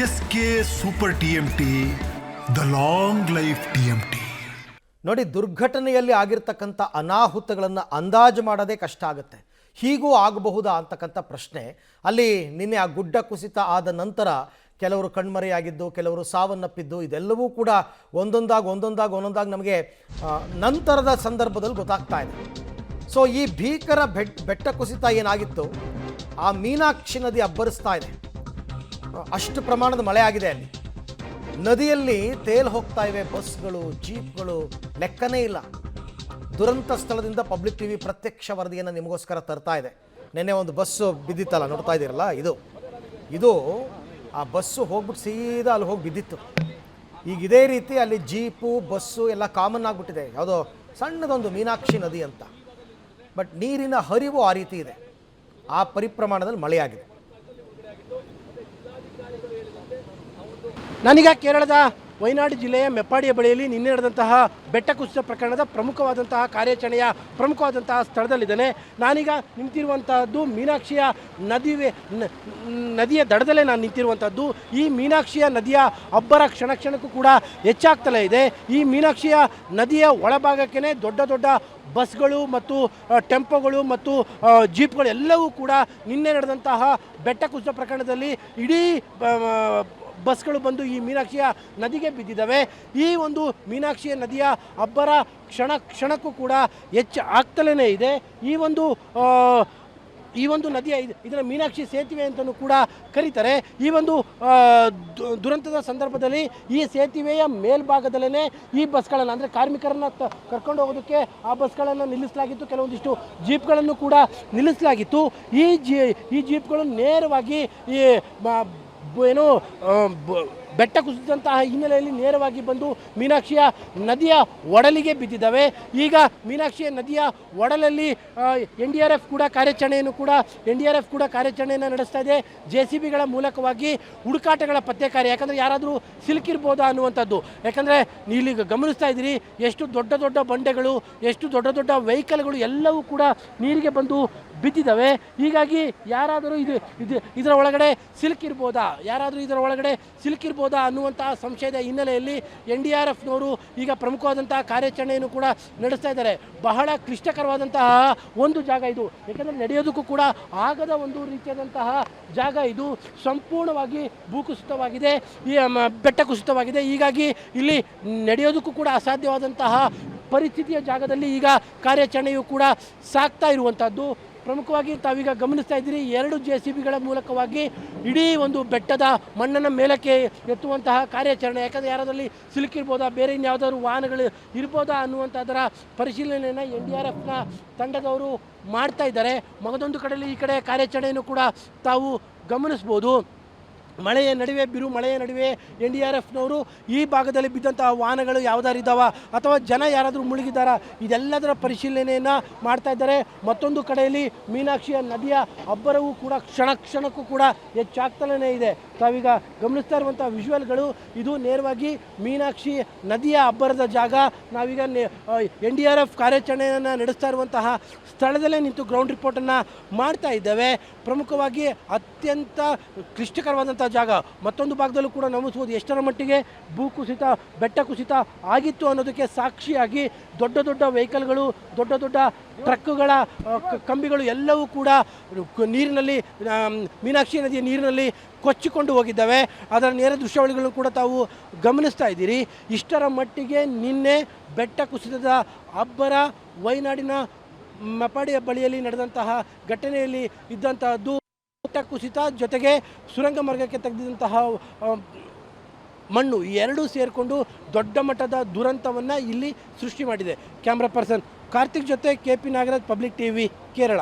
S K super TMT, the long life TMT. ನೋಡಿ, ದುರ್ಘಟನೆಯಲ್ಲಿ ಆಗಿರ್ತಕ್ಕಂಥ ಅನಾಹುತಗಳನ್ನು ಅಂದಾಜು ಮಾಡೋದೇ ಕಷ್ಟ ಆಗುತ್ತೆ. ಹೀಗೂ ಆಗಬಹುದಾ ಅಂತಕ್ಕಂಥ ಪ್ರಶ್ನೆ ಅಲ್ಲಿ ನಿನ್ನೆ ಆ ಗುಡ್ಡ ಕುಸಿತ ಆದ ನಂತರ ಕೆಲವರು ಕಣ್ಮರೆಯಾಗಿದ್ದು, ಕೆಲವರು ಸಾವನ್ನಪ್ಪಿದ್ದು, ಇದೆಲ್ಲವೂ ಕೂಡ ಒಂದೊಂದಾಗಿ ನಮಗೆ ನಂತರದ ಸಂದರ್ಭದಲ್ಲಿ ಗೊತ್ತಾಗ್ತಾ ಇದೆ. ಸೊ ಈ ಭೀಕರ ಬೆಟ್ಟ ಕುಸಿತ ಏನಾಗಿತ್ತು, ಆ ಮೀನಾಕ್ಷಿ ನದಿ ಅಬ್ಬರಿಸ್ತಾ ಇದೆ. ಅಷ್ಟು ಪ್ರಮಾಣದ ಮಳೆ ಆಗಿದೆ. ಅಲ್ಲಿ ನದಿಯಲ್ಲಿ ತೇಲ್ ಹೋಗ್ತಾ ಇವೆ ಬಸ್ಗಳು, ಜೀಪ್ಗಳು, ಲೆಕ್ಕನೇ ಇಲ್ಲ. ದುರಂತ ಸ್ಥಳದಿಂದ ಪಬ್ಲಿಕ್ ಟಿವಿ ಪ್ರತ್ಯಕ್ಷ ವರದಿಯನ್ನು ನಿಮಗೋಸ್ಕರ ತರ್ತಾ ಇದೆ. ನೆನ್ನೆ ಒಂದು ಬಸ್ಸು ಬಿದ್ದಿತ್ತಲ್ಲ, ನೋಡ್ತಾ ಇದ್ದೀರಲ್ಲ, ಇದು ಆ ಬಸ್ಸು ಹೋಗ್ಬಿಟ್ಟು ಸೀದಾ ಅಲ್ಲಿ ಹೋಗಿ ಬಿದ್ದಿತ್ತು. ಈಗ ಇದೇ ರೀತಿ ಅಲ್ಲಿ ಜೀಪು, ಬಸ್ಸು ಎಲ್ಲ ಕಾಮನ್ ಆಗಿಬಿಟ್ಟಿದೆ. ಯಾವುದೋ ಸಣ್ಣದೊಂದು ಮೀನಾಕ್ಷಿ ನದಿ ಅಂತ, ಬಟ್ ನೀರಿನ ಹರಿವು ಆ ರೀತಿ ಇದೆ. ಆ ಪರಿಪ್ರಮಾಣದಲ್ಲಿ ಮಳೆಯಾಗಿದೆ. ನಾನೀಗ ಕೇರಳದ ವಯನಾಡು ಜಿಲ್ಲೆಯ ಮೆಪ್ಪಾಡಿಯ ಬಳಿಯಲ್ಲಿ ನಿನ್ನೆ ನಡೆದಂತಹ ಬೆಟ್ಟ ಕುಸಿತ ಪ್ರಕರಣದ ಪ್ರಮುಖವಾದಂತಹ ಕಾರ್ಯಾಚರಣೆಯ ಪ್ರಮುಖವಾದಂತಹ ಸ್ಥಳದಲ್ಲಿದ್ದೇನೆ. ನಾನೀಗ ನಿಂತಿರುವಂತಹದ್ದು ಮೀನಾಕ್ಷಿಯ ನದಿಯ ದಡದಲ್ಲೇ ನಾನು ನಿಂತಿರುವಂಥದ್ದು. ಈ ಮೀನಾಕ್ಷಿಯ ನದಿಯ ಅಬ್ಬರ ಕ್ಷಣ ಕ್ಷಣಕ್ಕೂ ಕೂಡ ಹೆಚ್ಚಾಗ್ತಲೇ ಇದೆ. ಈ ಮೀನಾಕ್ಷಿಯ ನದಿಯ ಒಳಭಾಗಕ್ಕೆ ದೊಡ್ಡ ದೊಡ್ಡ ಬಸ್ಗಳು ಮತ್ತು ಟೆಂಪೋಗಳು ಮತ್ತು ಜೀಪ್ಗಳು ಎಲ್ಲವೂ ಕೂಡ ನಿನ್ನೆ ನಡೆದಂತಹ ಬೆಟ್ಟ ಕುಸಿತ ಪ್ರಕರಣದಲ್ಲಿ ಇಡೀ ಬಸ್ಗಳು ಬಂದು ಈ ಮೀನಾಕ್ಷಿಯ ನದಿಗೆ ಬಿದ್ದಿದ್ದಾವೆ. ಈ ಒಂದು ಮೀನಾಕ್ಷಿಯ ನದಿಯ ಅಬ್ಬರ ಕ್ಷಣ ಕ್ಷಣಕ್ಕೂ ಕೂಡ ಹೆಚ್ಚು ಆಗ್ತಲೇ ಇದೆ. ಈ ಒಂದು ನದಿಯ ಇದರ ಮೀನಾಕ್ಷಿ ಸೇತುವೆ ಅಂತಲೂ ಕೂಡ ಕರೀತಾರೆ. ಈ ಒಂದು ದುರಂತದ ಸಂದರ್ಭದಲ್ಲಿ ಈ ಸೇತುವೆಯ ಮೇಲ್ಭಾಗದಲ್ಲೇ ಈ ಬಸ್ಗಳನ್ನು, ಅಂದರೆ ಕಾರ್ಮಿಕರನ್ನು ಕರ್ಕೊಂಡು ಹೋಗೋದಕ್ಕೆ ಆ ಬಸ್ಗಳನ್ನು ನಿಲ್ಲಿಸಲಾಗಿತ್ತು. ಕೆಲವೊಂದಿಷ್ಟು ಜೀಪ್ಗಳನ್ನು ಕೂಡ ನಿಲ್ಲಿಸಲಾಗಿತ್ತು. ಈ ಜೀಪ್ಗಳು ನೇರವಾಗಿ ಬೆಟ್ಟ ಕುಸಿದಂತಹ ಹಿನ್ನೆಲೆಯಲ್ಲಿ ನೇರವಾಗಿ ಬಂದು ಮೀನಾಕ್ಷಿಯ ನದಿಯ ಒಡಲಿಗೆ ಬಿದ್ದಿದ್ದಾವೆ. ಈಗ ಮೀನಾಕ್ಷಿಯ ನದಿಯ ಒಡಲಲ್ಲಿ NDRF ಕೂಡ ಕಾರ್ಯಾಚರಣೆಯನ್ನು ನಡೆಸ್ತಾ ಇದೆ. JCBಗಳ ಮೂಲಕವಾಗಿ ಹುಡುಕಾಟಗಳ ಪತ್ತೆ ಕಾರ್ಯ. ಯಾಕಂದರೆ ಯಾರಾದರೂ ಸಿಲುಕಿರ್ಬೋದಾ ಅನ್ನುವಂಥದ್ದು. ಯಾಕಂದರೆ ಇಲ್ಲಿ ಗಮನಿಸ್ತಾ ಇದ್ದೀರಿ, ಎಷ್ಟು ದೊಡ್ಡ ದೊಡ್ಡ ಬಂಡೆಗಳು, ಎಷ್ಟು ದೊಡ್ಡ ದೊಡ್ಡ ವೆಹಿಕಲ್ಗಳು ಎಲ್ಲವೂ ಕೂಡ ನೀರಿಗೆ ಬಂದು ಬಿದ್ದಿದ್ದಾವೆ. ಹೀಗಾಗಿ ಯಾರಾದರೂ ಇದರ ಒಳಗಡೆ ಸಿಲುಕಿರ್ಬೋದಾ ಅನ್ನುವಂತಹ ಸಂಶಯದ ಹಿನ್ನೆಲೆಯಲ್ಲಿ NDRFನವರು ಈಗ ಪ್ರಮುಖವಾದಂತಹ ಕಾರ್ಯಾಚರಣೆಯನ್ನು ಕೂಡ ನಡೆಸ್ತಾ ಇದ್ದಾರೆ. ಬಹಳ ಕ್ಲಿಷ್ಟಕರವಾದಂತಹ ಒಂದು ಜಾಗ ಇದು. ಯಾಕಂದರೆ ನಡೆಯೋದಕ್ಕೂ ಕೂಡ ಆಗದ ಒಂದು ರೀತಿಯಾದಂತಹ ಜಾಗ ಇದು. ಸಂಪೂರ್ಣವಾಗಿ ಭೂಕುಸಿತವಾಗಿದೆ, ಈ ಬೆಟ್ಟ ಕುಸಿತವಾಗಿದೆ. ಹೀಗಾಗಿ ಇಲ್ಲಿ ನಡೆಯೋದಕ್ಕೂ ಕೂಡ ಅಸಾಧ್ಯವಾದಂತಹ ಪರಿಸ್ಥಿತಿಯ ಜಾಗದಲ್ಲಿ ಈಗ ಕಾರ್ಯಾಚರಣೆಯು ಕೂಡ ಸಾಗ್ತಾ ಇರುವಂಥದ್ದು. ಪ್ರಮುಖವಾಗಿ ತಾವೀಗ ಗಮನಿಸ್ತಾ ಇದ್ದೀರಿ, 2 JCBಗಳ ಮೂಲಕವಾಗಿ ಇಡೀ ಒಂದು ಬೆಟ್ಟದ ಮಣ್ಣನ್ನು ಮೇಲಕ್ಕೆ ಎತ್ತುವಂತಹ ಕಾರ್ಯಾಚರಣೆ. ಯಾಕಂದರೆ ಯಾರಾದಲ್ಲಿ ಸಿಲುಕಿರ್ಬೋದಾ, ಬೇರೆ ಇನ್ಯಾವುದಾದ್ರು ವಾಹನಗಳು ಇರ್ಬೋದಾ ಅನ್ನುವಂಥದ್ದರ ಪರಿಶೀಲನೆಯನ್ನು NDRFನ ತಂಡದವರು ಮಾಡ್ತಾ ಇದ್ದಾರೆ. ಮಗದೊಂದು ಕಡೆಯಲ್ಲಿ ಈ ಕಡೆ ಕಾರ್ಯಾಚರಣೆಯನ್ನು ಕೂಡ ತಾವು ಗಮನಿಸ್ಬೋದು. ಮಳೆಯ ನಡುವೆ NDRFನವರು ಈ ಭಾಗದಲ್ಲಿ ಬಿದ್ದಂತಹ ವಾಹನಗಳು ಯಾವುದಾರು ಇದ್ದಾವ ಅಥವಾ ಜನ ಯಾರಾದರೂ ಮುಳುಗಿದ್ದಾರಾ, ಇದೆಲ್ಲದರ ಪರಿಶೀಲನೆಯನ್ನು ಮಾಡ್ತಾ ಇದ್ದಾರೆ. ಮತ್ತೊಂದು ಕಡೆಯಲ್ಲಿ ಮೀನಾಕ್ಷಿಯ ನದಿಯ ಅಬ್ಬರವೂ ಕೂಡ ಕ್ಷಣ ಕ್ಷಣಕ್ಕೂ ಕೂಡ ಹೆಚ್ಚಾಗ್ತಲೇ ಇದೆ. ತಾವೀಗ ಗಮನಿಸ್ತಾ ಇರುವಂಥ ವಿಜುವಲ್ಗಳು, ಇದು ನೇರವಾಗಿ ಮೀನಾಕ್ಷಿ ನದಿಯ ಅಬ್ಬರದ ಜಾಗ. ನಾವೀಗ NDRF ಕಾರ್ಯಾಚರಣೆಯನ್ನು ನಡೆಸ್ತಾ ಇರುವಂತಹ ಸ್ಥಳದಲ್ಲೇ ನಿಂತು ಗ್ರೌಂಡ್ ರಿಪೋರ್ಟನ್ನು ಮಾಡ್ತಾ ಇದ್ದೇವೆ. ಪ್ರಮುಖವಾಗಿ ಅತ್ಯಂತ ಕ್ಲಿಷ್ಟಕರವಾದಂಥ ಜಾಗ. ಮತ್ತೊಂದು ಭಾಗದಲ್ಲೂ ಕೂಡ ಗಮನಿಸ್ಬೋದು ಎಷ್ಟರ ಮಟ್ಟಿಗೆ ಭೂಕುಸಿತ, ಬೆಟ್ಟ ಕುಸಿತ ಆಗಿತ್ತು ಅನ್ನೋದಕ್ಕೆ ಸಾಕ್ಷಿಯಾಗಿ ದೊಡ್ಡ ದೊಡ್ಡ ವೆಹಿಕಲ್ಗಳು, ದೊಡ್ಡ ದೊಡ್ಡ ಟ್ರಕ್ಗಳ ಕಂಬಿಗಳು ಎಲ್ಲವೂ ಕೂಡ ನೀರಿನಲ್ಲಿ, ಮೀನಾಕ್ಷಿ ನದಿಯ ನೀರಿನಲ್ಲಿ ಕೊಚ್ಚಿಕೊಂಡು ಹೋಗಿದ್ದಾವೆ. ಅದರ ನೇರ ದೃಶ್ಯಾವಳಿಗಳನ್ನು ಕೂಡ ತಾವು ಗಮನಿಸ್ತಾ ಇದ್ದೀರಿ. ಇಷ್ಟರ ಮಟ್ಟಿಗೆ ನಿನ್ನೆ ಬೆಟ್ಟ ಕುಸಿತದ ಅಬ್ಬರ ವಯನಾಡಿನ ಮೆಪ್ಪಾಡಿಯ ಬಳಿಯಲ್ಲಿ ನಡೆದಂತಹ ಘಟನೆಯಲ್ಲಿ ಇದ್ದಂತಹದ್ದು. ಬೆಟ್ಟ ಕುಸಿತ ಜೊತೆಗೆ ಸುರಂಗ ಮಾರ್ಗಕ್ಕೆ ತೆಗೆದಂತಹ ಮಣ್ಣು ಎರಡೂ ಸೇರಿಕೊಂಡು ದೊಡ್ಡ ಮಟ್ಟದ ದುರಂತವನ್ನು ಇಲ್ಲಿ ಸೃಷ್ಟಿ ಮಾಡಿದೆ. ಕ್ಯಾಮ್ರಾ ಪರ್ಸನ್ ಕಾರ್ತಿಕ್ ಜೊತೆ KP Nagaraj, public TV, Kerala.